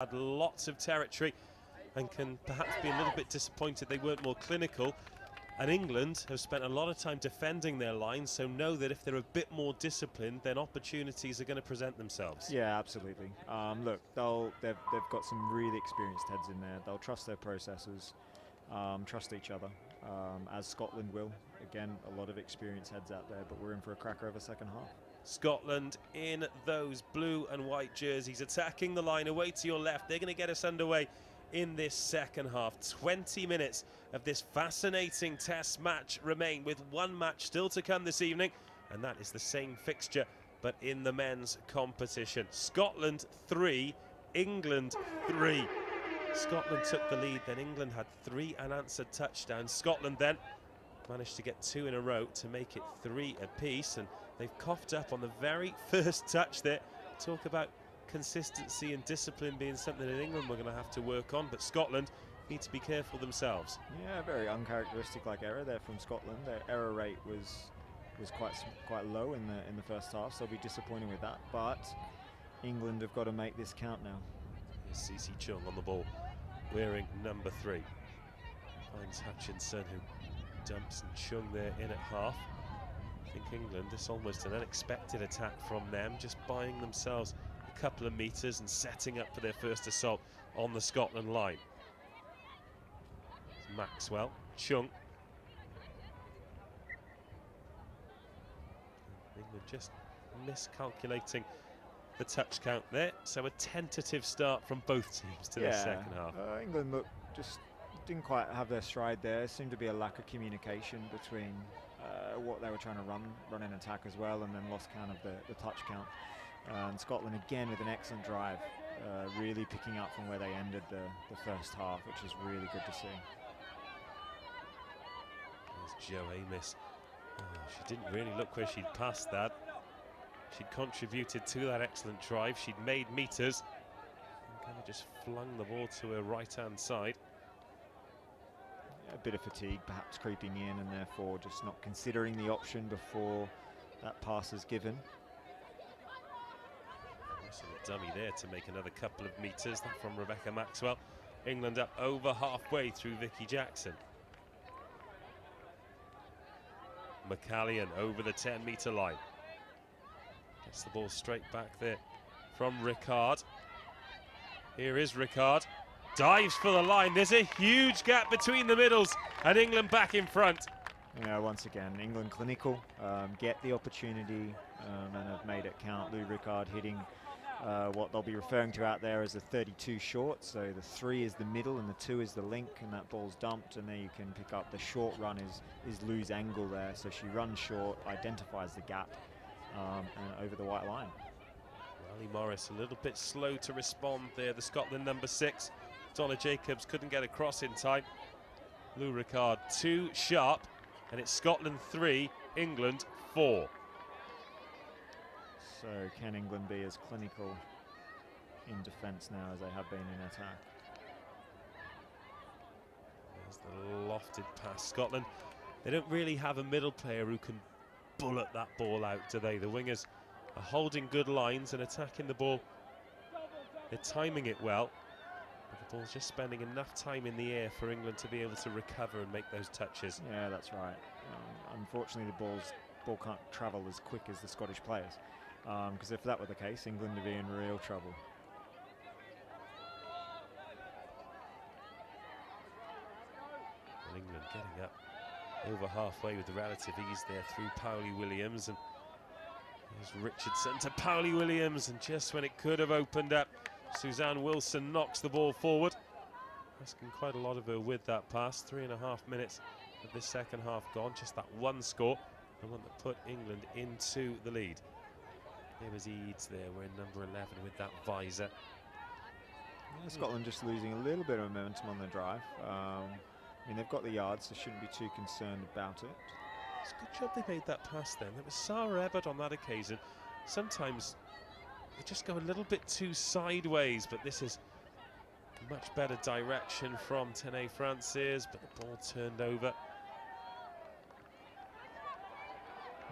had lots of territory and can perhaps be a little bit disappointed they weren't more clinical. And England have spent a lot of time defending their line, so know that if they're a bit more disciplined, then opportunities are going to present themselves. Yeah, absolutely. Look, they've got some really experienced heads in there. They'll trust their processors, trust each other, as Scotland will. Again, a lot of experienced heads out there, but we're in for a cracker of a second half. Scotland in those blue and white jerseys, attacking the line away to your left. They're going to get us underway in this second half. 20 minutes of this fascinating test match remain, with one match still to come this evening, and that is the same fixture but in the men's competition. Scotland 3, England 3. Scotland took the lead, then England had 3 unanswered touchdowns. Scotland then managed to get 2 in a row to make it 3 apiece, and they've coughed up on the very first touch there. Talk about consistency and discipline being something in England we're going to have to work on, but Scotland need to be careful themselves. Yeah, very uncharacteristic like error there from Scotland. Their error rate was quite low in the first half, so they'll be disappointed with that. But England have got to make this count now. Here's Cece Chung on the ball, wearing number 3. Finds Hutchinson, who dumps, and Chung there in at half. I think England, this almost an unexpected attack from them, just buying themselves a couple of meters and setting up for their first assault on the Scotland line. It's Maxwell, Chung. England just miscalculating the touch count there, so a tentative start from both teams to the second half. England just didn't quite have their stride there. Seemed to be a lack of communication between what they were trying to run in attack as well, and then lost count of the touch count. And Scotland again with an excellent drive, really picking up from where they ended the first half, which is really good to see. There's Jo Amos. Oh, she didn't really look where she'd passed that. She'd contributed to that excellent drive. She'd made meters and kind of just flung the ball to her right-hand side. A bit of fatigue perhaps creeping in, and therefore just not considering the option before that pass is given. Nice little dummy there to make another couple of meters. That from Rebecca Maxwell. England up over halfway through Vicky Jackson. McCallion over the 10-meter line. Gets the ball straight back there from Ricard. Here is Ricard. Dives for the line. There's a huge gap between the middles, and England back in front. Yeah, once again, England clinical, get the opportunity, and have made it count. Lou Ricard hitting what they'll be referring to out there as a 32 short. So the 3 is the middle and the 2 is the link, and that ball's dumped, and there you can pick up the short run is Lou's angle there. So she runs short, identifies the gap, and over the white line. Riley Morris a little bit slow to respond there. The Scotland number 6. Donna Jacobs couldn't get across in time. Lou Ricard too sharp, and it's Scotland 3, England 4. So can England be as clinical in defence now as they have been in attack? There's the lofted pass. Scotland, they don't really have a middle player who can bullet that ball out, do they? The wingers are holding good lines and attacking the ball. They're timing it well. But the ball's just spending enough time in the air for England to be able to recover and make those touches. Yeah, that's right. Unfortunately, the ball can't travel as quick as the Scottish players. Because if that were the case, England would be in real trouble. Well, England getting up over halfway with the relative ease there through Powley Williams, and there's Richardson to Powley Williams, and just when it could have opened up, Suzanne Wilson knocks the ball forward, asking quite a lot of her with that pass. 3.5 minutes of this second half gone, just that one score, the one that put England into the lead. There was Eads there, wearing number 11 with that visor. Yeah, Scotland just losing a little bit of momentum on the drive. I mean, they've got the yards, so shouldn't be too concerned about it. It's a good job they made that pass then. There was Sarah Ebbert on that occasion. Sometimes they just go a little bit too sideways, but this is much better direction from Tene Francis, but the ball turned over.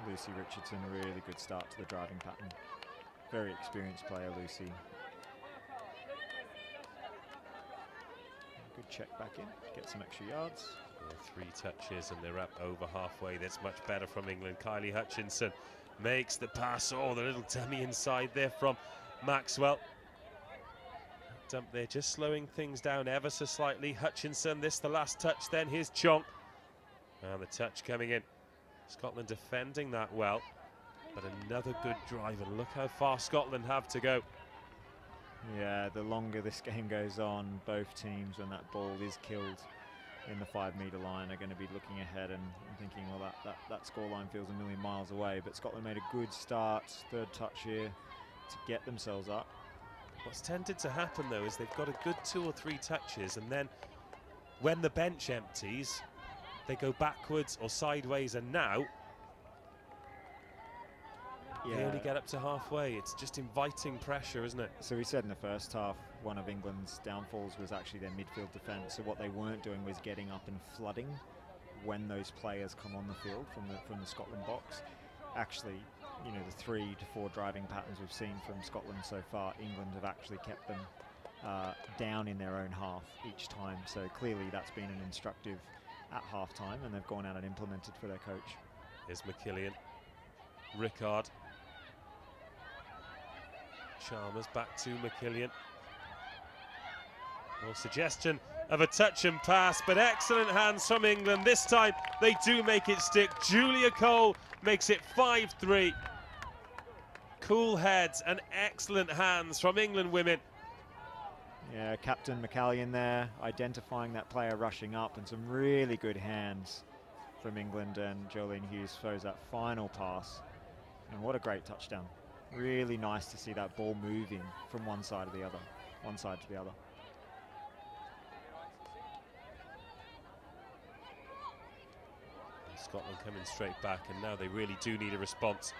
Lucy Richardson, a really good start to the driving pattern. Very experienced player, Lucy. check back in, get some extra yards. 3 touches and they're up over halfway. That's much better from England. Kylie Hutchinson makes the pass. Oh, the little dummy inside there from Maxwell. Dump there, just slowing things down ever so slightly. Hutchinson, this the last touch then. Here's Chong. And the touch coming in. Scotland defending that well. But another good drive, and look how far Scotland have to go. Yeah, the longer this game goes on, both teams, when that ball is killed in the 5-metre line, are going to be looking ahead and thinking, well, that scoreline feels a million miles away. But Scotland made a good start, 3rd touch here, to get themselves up. What's tended to happen, though, is they've got a good 2 or 3 touches, and then when the bench empties, they go backwards or sideways, and now they only get up to halfway. It's just inviting pressure, isn't it? So we said in the first half, one of England's downfalls was actually their midfield defence. So what they weren't doing was getting up and flooding when those players come on the field from the Scotland box. Actually, you know, the 3 to 4 driving patterns we've seen from Scotland so far, England have actually kept them down in their own half each time. So clearly that's been an instructive at half-time, and they've gone out and implemented for their coach. Here's McKillian. Rickard. Chalmers back to McKillian. More suggestion of a touch and pass, but excellent hands from England. This time they do make it stick. Julia Cole makes it 5-3. Cool heads and excellent hands from England women. Yeah, Captain McCallion there, identifying that player rushing up, and some really good hands from England, and Jolene Hughes throws that final pass. And what a great touchdown. Really nice to see that ball moving from one side to the other. Scotland coming straight back, and now they really do need a response.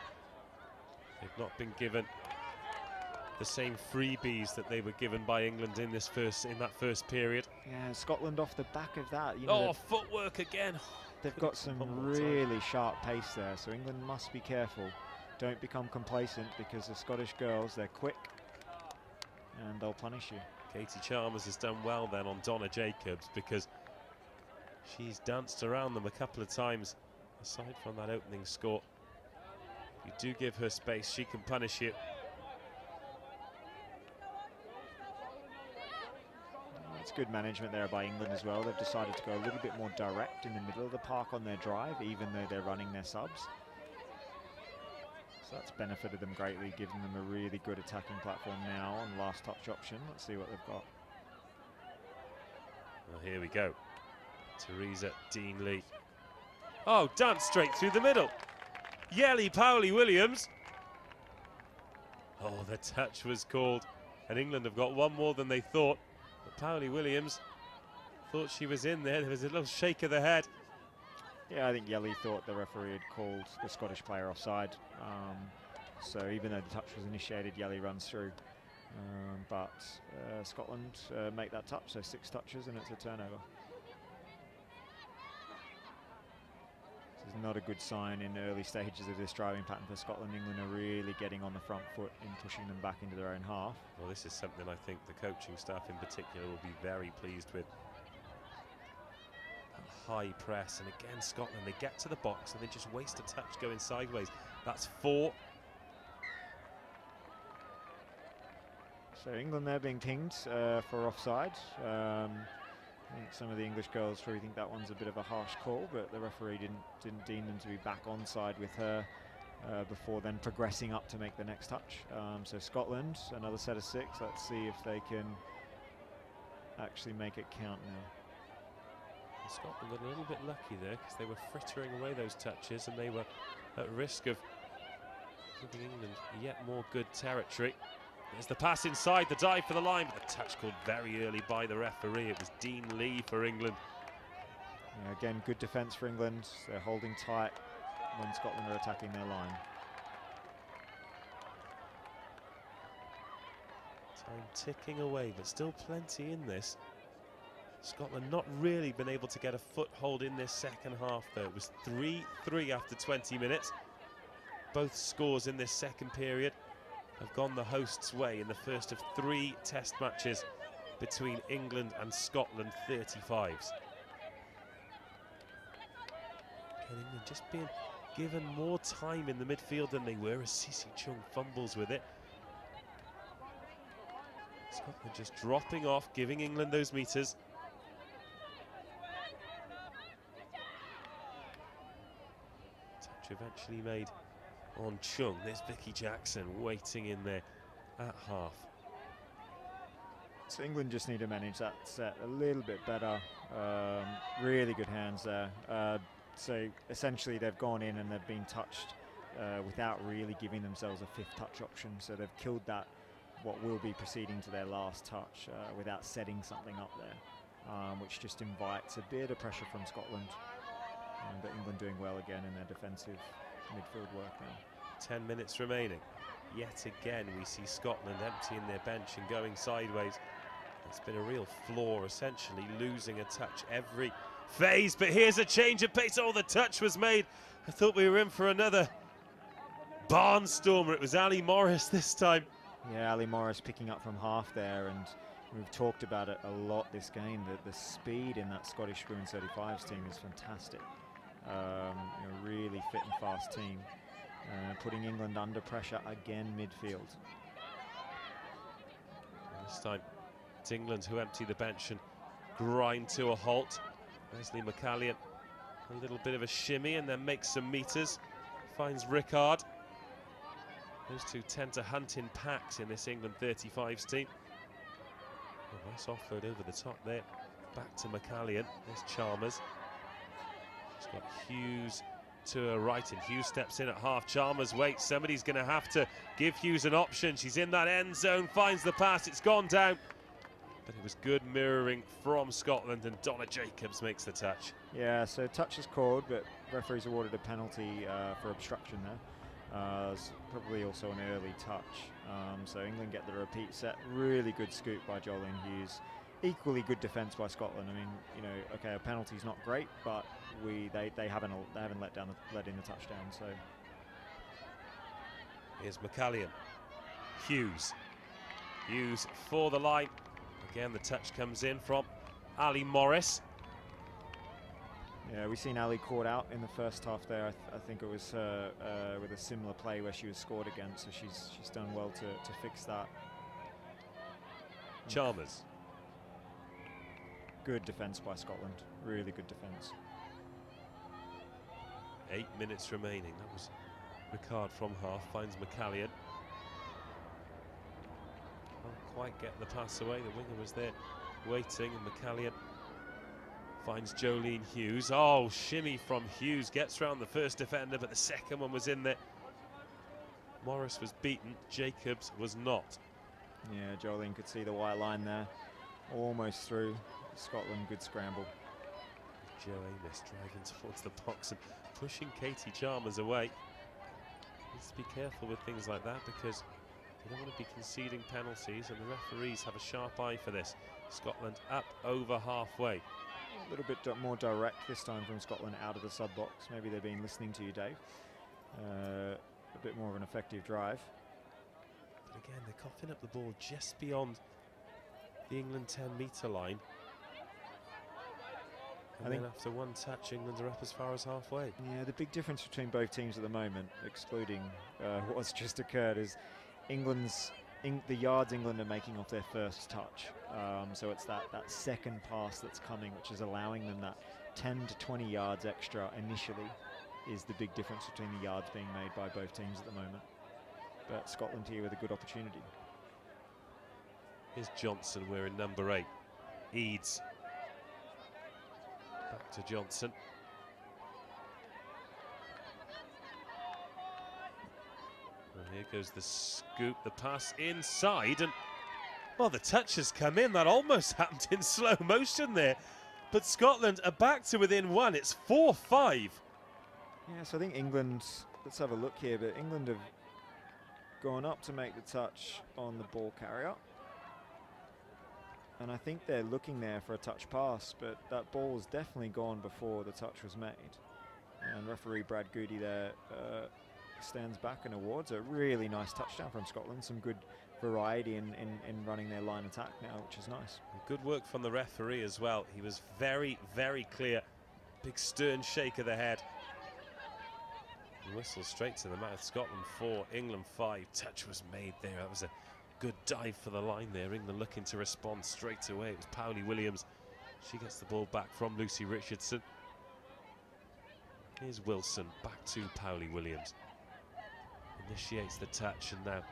They've not been given the same freebies that they were given by England in that first period. Yeah, Scotland off the back of that. You know, footwork again. They've got some really sharp pace there, so England must be careful. Don't become complacent, because the Scottish girls, they're quick and they'll punish you. Katie Chalmers has done well then on Donna Jacobs, because she's danced around them a couple of times. Aside from that opening score, if you do give her space, she can punish you. It's good management there by England as well. They've decided to go a little bit more direct in the middle of the park on their drive, even though they're running their subs. So that's benefited them greatly, giving them a really good attacking platform now on last touch option. Let's see what they've got. Well, here we go. Teresa Dean Lee. Oh, dance straight through the middle. Yelly Powley Williams. Oh, the touch was called, and England have got one more than they thought. But Powley Williams thought she was in there. There was a little shake of the head. Yeah, I think Yelly thought the referee had called the Scottish player offside. So even though the touch was initiated, Yelly runs through. But Scotland make that touch, so 6 touches and it's a turnover. This is not a good sign in the early stages of this driving pattern for Scotland. England are really getting on the front foot in pushing them back into their own half. Well, this is something I think the coaching staff in particular will be very pleased with. High press, and again Scotland, they get to the box and they just waste a touch going sideways. That's 4. So England there being pinged for offside. I think some of the English girls probably think that one's a bit of a harsh call, but the referee didn't deem them to be back onside with her before then progressing up to make the next touch. So Scotland, another set of 6. Let's see if they can actually make it count now. Scotland got a little bit lucky there, because they were frittering away those touches and they were at risk of giving England yet more good territory. There's the pass inside, the dive for the line, but the touch called very early by the referee. It was Dean Lee for England. Yeah, again, good defence for England. They're holding tight when Scotland are attacking their line. Time ticking away, but still plenty in this. Scotland not really been able to get a foothold in this second half, though. It was 3-3 after 20 minutes. Both scores in this second period have gone the host's way in the first of 3 test matches between England and Scotland 35s. And England just being given more time in the midfield than they were as Cece Chung fumbles with it. Scotland just dropping off, giving England those metres. Touch eventually made on Chung. There's Vicky Jackson waiting in there at half. So England just need to manage that set a little bit better. Really good hands there. So essentially they've gone in and they've been touched without really giving themselves a fifth touch option. So they've killed that, what will be proceeding to their last touch, without setting something up there, which just invites a bit of pressure from Scotland. But England doing well again in their defensive midfield work now. 10 minutes remaining. Yet again we see Scotland emptying their bench and going sideways. It's been a real flaw, essentially losing a touch every phase, but here's a change of pace. Oh, the touch was made. I thought we were in for another barnstormer. It was Ali Morris this time. Yeah, Ali Morris picking up from half there, and we've talked about it a lot this game, that the speed in that Scottish Bruins 35s team is fantastic. Really fit and fast team, putting England under pressure again midfield. And this time it's England who empty the bench and grind to a halt. Leslie McCallion, a little bit of a shimmy and then makes some meters, finds Rickard. Those two tend to hunt in packs in this England 35s team. A nice offload over the top there. Back to McCallion. There's Chalmers. She's got Hughes to her right, and Hughes steps in at half. Chalmers waits. Somebody's going to have to give Hughes an option. She's in that end zone, finds the pass. It's gone down. But it was good mirroring from Scotland, and Donna Jacobs makes the touch. Yeah, so touch is called, but referees awarded a penalty for obstruction there. It's probably also an early touch. So England get the repeat set. Really good scoop by Jolene Hughes. Equally good defence by Scotland. I mean, okay, a penalty's not great, but they haven't let in the touchdown. So here's McCallion. Hughes for the line. Again, the touch comes in from Ali Morris. Yeah, we've seen Ali caught out in the first half there. I think it was with a similar play where she was scored against, so she's done well to fix that. Chalmers. Good defence by Scotland, really good defence. 8 minutes remaining. That was Rickard from half, finds McCallion. Can't quite get the pass away. The winger was there waiting, and McCallion finds Jolene Hughes. Oh, shimmy from Hughes, gets round the first defender, but the second one was in there. Morris was beaten, Jacobs was not. Yeah, Jolene could see the white line there, almost through. Scotland, good scramble. Jo Amos driving towards the box and pushing Katie Chalmers away. Needs to be careful with things like that, because you don't want to be conceding penalties, and the referees have a sharp eye for this. Scotland up over halfway. A little bit more direct this time from Scotland out of the sub box. Maybe they've been listening to you, Dave. A bit more of an effective drive. But again, they're coughing up the ball just beyond the England 10-metre line. And then after one touch, England are up as far as halfway. Yeah, the big difference between both teams at the moment, excluding what's just occurred, is the yards England are making off their first touch. So it's that second pass that's coming, which is allowing them that 10 to 20 yards extra initially, is the big difference between the yards being made by both teams at the moment. But Scotland here with a good opportunity. Here's Johnson, we're in number 8. Eads. Back to Johnson. And here goes the scoop, the pass inside, and well, the touch has come in. That almost happened in slow motion there. But Scotland are back to within 1. It's 4-5. Yeah, so I think England, let's have a look here, but England have gone up to make the touch on the ball carrier. And I think they're looking there for a touch pass, but that ball was definitely gone before the touch was made. And referee Brad Goody there stands back and awards a really nice touchdown from Scotland. Some good variety in running their line attack now, which is nice. Good work from the referee as well. He was very, very clear. Big stern shake of the head. Whistle straight to the mouth. Scotland 4, England 5. Touch was made there. That was a good dive for the line there. England looking to respond straight away. It was Powley Williams. She gets the ball back from Lucy Richardson. Here's Wilson, back to Powley Williams. Initiates the touch and now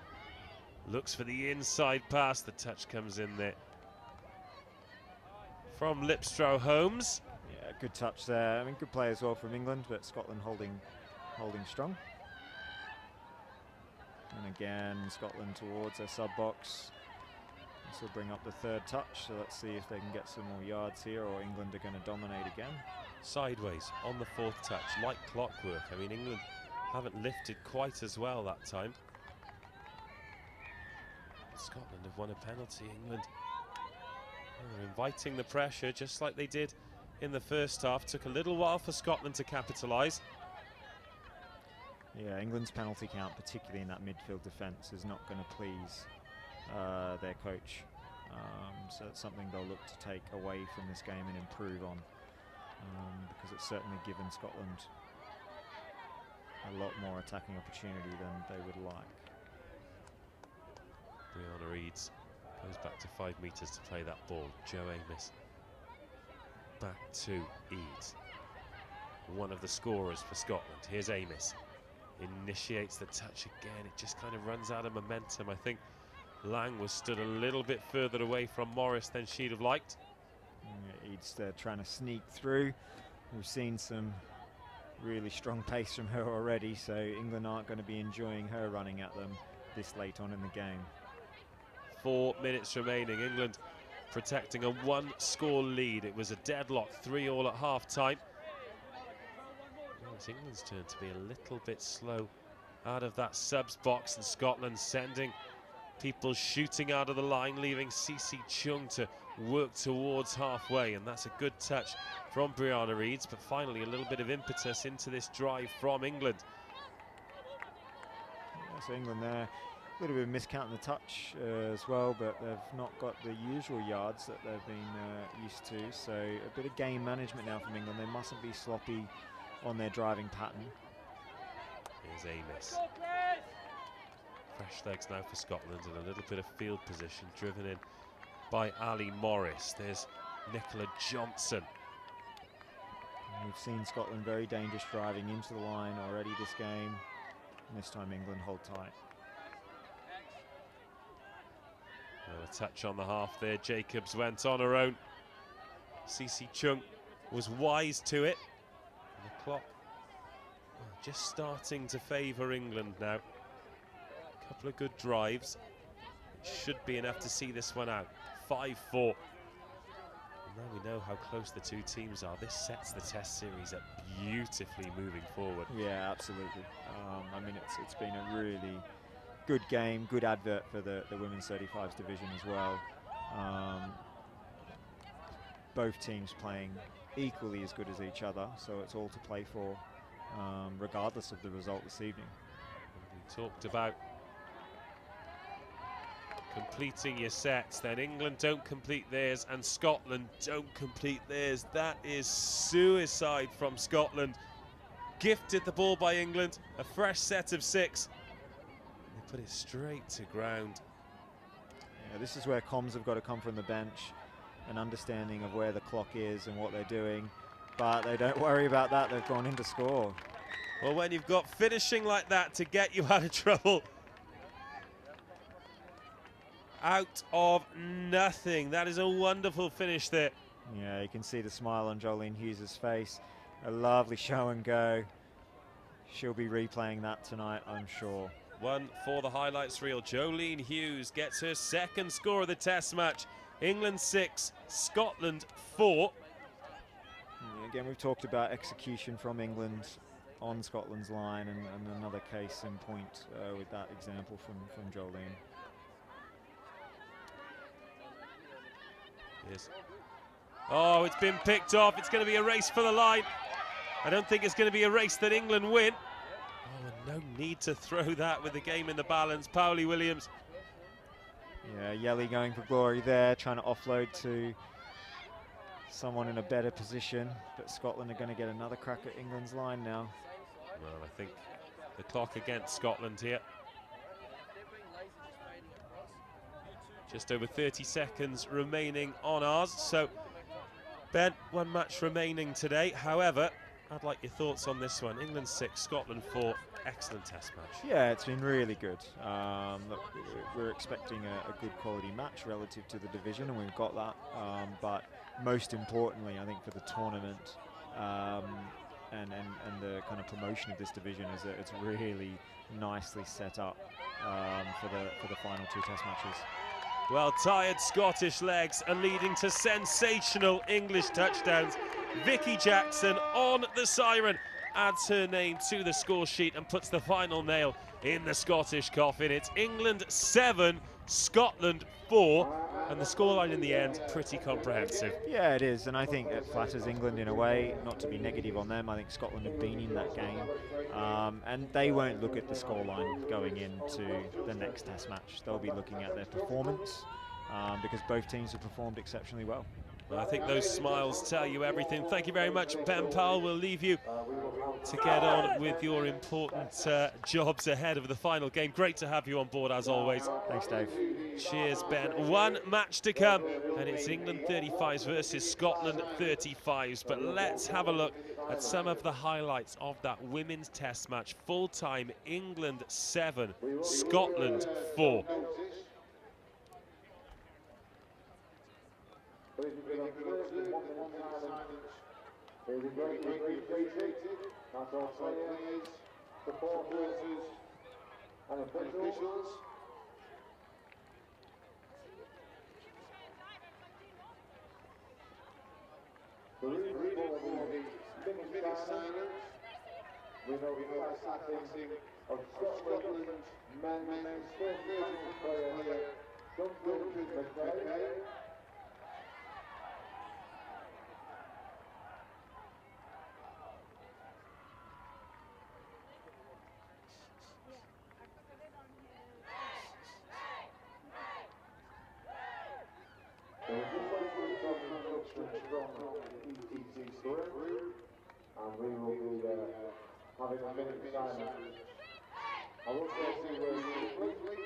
looks for the inside pass. The touch comes in there from Lipstrow Holmes. Yeah, good touch there. I mean, good play as well from England, but Scotland holding strong. And again, Scotland towards their sub box. This will bring up the third touch, so let's see if they can get some more yards here, or England are going to dominate again. Sideways on the fourth touch, like clockwork. I mean, England haven't lifted quite as well that time. Scotland have won a penalty. England are inviting the pressure just like they did in the first half. Took a little while for Scotland to capitalise. Yeah, England's penalty count, particularly in that midfield defence, is not going to please their coach. So it's something they'll look to take away from this game and improve on, because it's certainly given Scotland a lot more attacking opportunity than they would like. Brianna Reeds goes back to 5 metres to play that ball. Jo Amos back to Eads, one of the scorers for Scotland. Here's Amos, initiates the touch again. It just kind of runs out of momentum. I think Lang was stood a little bit further away from Morris than she'd have liked. Yeah, Eads trying to sneak through. We've seen some really strong pace from her already, so England aren't going to be enjoying her running at them this late on in the game. 4 minutes remaining. England protecting a 1-score lead. It was a deadlock, 3-all at half-time. Well, it's England's turn to be a little bit slow out of that subs box, and Scotland sending people shooting out of the line, leaving Cece Chung to work towards halfway, and that's a good touch from Brianna Reeds, but finally a little bit of impetus into this drive from England. Yeah, so England there, a little bit of miscount in the touch as well, but they've not got the usual yards that they've been used to, so a bit of game management now from England. They mustn't be sloppy on their driving pattern. Here's Amos. Fresh legs now for Scotland, and a little bit of field position driven in by Ali Morris. There's Nicola Johnson. And we've seen Scotland very dangerous driving into the line already this game. And this time England hold tight. A touch on the half there. Jacobs went on her own. Cece Chung was wise to it. And the clock just starting to favour England now. Couple of good drives. It should be enough to see this one out. 5-4. And now we know how close the two teams are. This sets the Test series up beautifully moving forward. Yeah, absolutely. I mean, it's been a really good game, good advert for the Women's 35s division as well. Both teams playing equally as good as each other, so it's all to play for, regardless of the result this evening. We talked about completing your sets, then England don't complete theirs and Scotland don't complete theirs. That is suicide from Scotland. Gifted the ball by England, a fresh set of 6. They put it straight to ground. Yeah, this is where comms have got to come from the bench, an understanding of where the clock is and what they're doing, but they don't worry about that. They've gone in to score. Well, when you've got finishing like that to get you out of trouble, out of nothing. That is a wonderful finish there. Yeah, you can see the smile on Jolene Hughes' face. A lovely show and go. She'll be replaying that tonight, I'm sure. One for the highlights reel. Jolene Hughes gets her second score of the Test match. England 6, Scotland 4. Yeah, again, we've talked about execution from England on Scotland's line, and another case in point with that example from Jolene. Yes. Oh, it's been picked off. It's going to be a race for the line. I don't think it's going to be a race that England win. Oh, and no need to throw that with the game in the balance. Powley Williams Yeah, Yelly going for glory there, trying to offload to someone in a better position, but Scotland are going to get another crack at England's line now. Well, I think the clock against Scotland here. Just over 30 seconds remaining on ours. So, Ben, one match remaining today. However, I'd like your thoughts on this one. England 6, Scotland 4. Excellent test match. Yeah, it's been really good. Look, we're expecting a good quality match relative to the division, and we've got that. But most importantly, I think for the tournament and the kind of promotion of this division is that it's really nicely set up for the final 2 test matches. Well, tired Scottish legs are leading to sensational English touchdowns. Vicky Jackson on the siren adds her name to the score sheet and puts the final nail in the Scottish coffin. It's England 7, Scotland 4, and the scoreline in the end pretty comprehensive. Yeah, it is, and I think it flatters England in a way, not to be negative on them. I think Scotland have been in that game, and they won't look at the scoreline going into the next test match. They'll be looking at their performance, because both teams have performed exceptionally well. Well, I think those smiles tell you everything. Thank you very much, Ben Powell. We'll leave you to get on with your important jobs ahead of the final game. Great to have you on board, as always. Thanks, Dave. Cheers, Ben. One match to come, and it's England 35s versus Scotland 35s. But let's have a look at some of the highlights of that women's test match. Full-time, England 7, Scotland 4. There's a great appreciated. That's our players, supporters, and officials. The reason for the minute silence, we know the passing of Scotland men's first player, Duncan McVeigh. And we will be having a minute of silence. I will say quickly.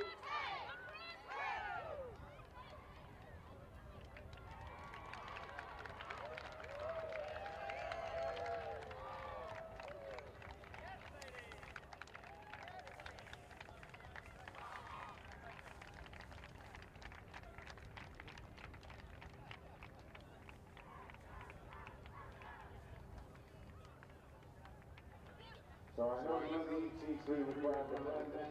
So I know the ET2 requirement.